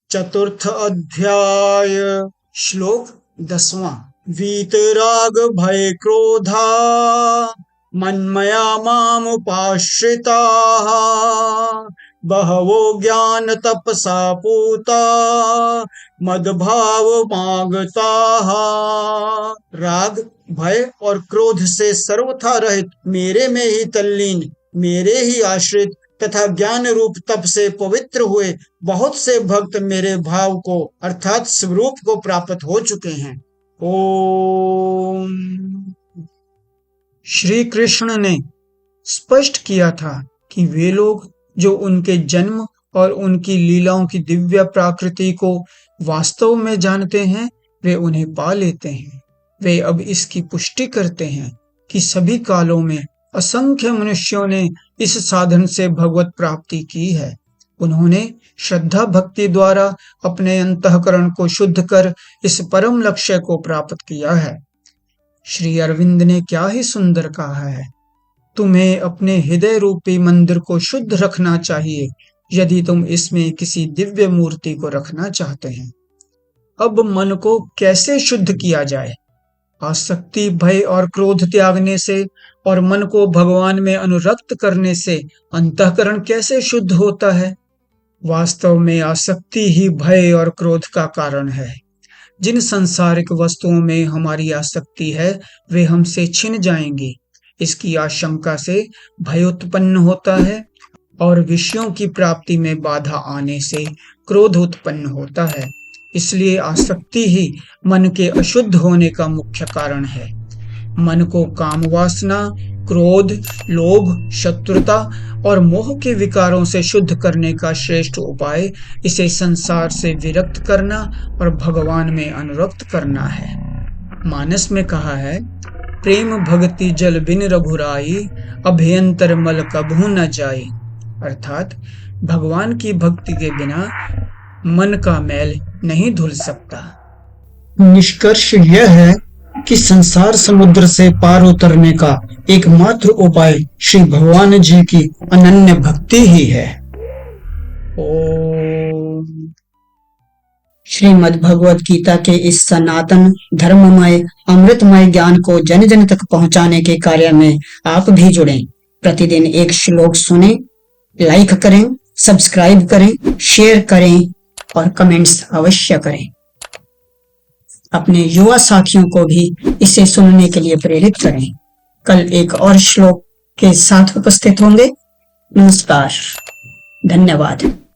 चतुर्थ अध्याय। श्लोक 10वां। वीतराग भय क्रोधा मन्मया मामुपाश्रिताः बहवो ज्ञान तपसा पूता मदभाव मागताः। राग, भय और क्रोध से सर्वथा रहित, मेरे में ही तल्लीन, मेरे ही आश्रित तथा ज्ञान रूप तप से पवित्र हुए बहुत से भक्त मेरे भाव को अर्थात स्वरूप को प्राप्त हो चुके हैं। ओम। श्री कृष्ण ने स्पष्ट किया था कि वे लोग जो उनके जन्म और उनकी लीलाओं की दिव्य प्रकृति को वास्तव में जानते हैं, वे उन्हें पा लेते हैं। वे अब इसकी पुष्टि करते हैं कि सभी कालों में असंख्य मनुष्यों ने इस साधन से भगवत प्राप्ति की है। उन्होंने श्रद्धा भक्ति द्वारा अपने अंतःकरण को शुद्ध कर इस परम लक्ष्य को प्राप्त किया है। श्री अरविंद ने क्या ही सुंदर कहा है, तुम्हें अपने हृदय रूपी मंदिर को शुद्ध रखना चाहिए यदि तुम इसमें किसी दिव्य मूर्ति को रखना चाहते हैं। अब मन को कैसे शुद्ध किया जाए? आसक्ति, भय और क्रोध त्यागने से और मन को भगवान में अनुरक्त करने से अंतःकरण कैसे शुद्ध होता है? वास्तव में आसक्ति ही भय और क्रोध का कारण है। जिन सांसारिक वस्तुओं में हमारी आसक्ति है वे हमसे छिन जाएंगी, इसकी आशंका से भय उत्पन्न होता है और विषयों की प्राप्ति में बाधा आने से क्रोध उत्पन्न होता है। इसलिए आसक्ति ही मन के अशुद्ध होने का मुख्य कारण है। मन को काम वासना, क्रोध, लोभ, शत्रुता और मोह के विकारों से शुद्ध करने का श्रेष्ठ उपाय इसे संसार से विरक्त करना और भगवान में अनुरक्त करना है। मानस में कहा है, प्रेम भक्ति जल बिन रघुराई अभयंतर मल कभू न जाई। अर्थात भगवान की भक्ति के बिना मन का मैल नहीं धुल सकता। निष्कर्ष यह है कि संसार समुद्र से पार उतरने का एकमात्र उपाय श्री भगवान जी की अनन्य भक्ति ही है। ओम। श्रीमद् भगवत गीता के इस सनातन धर्ममय अमृतमय ज्ञान को जन जन तक पहुंचाने के कार्य में आप भी जुड़ें। प्रतिदिन एक श्लोक सुनें, लाइक करें, सब्सक्राइब करें, शेयर करें और कमेंट्स अवश्य करें। अपने युवा साथियों को भी इसे सुनने के लिए प्रेरित करें। कल एक और श्लोक के साथ उपस्थित होंगे। नमस्कार, धन्यवाद।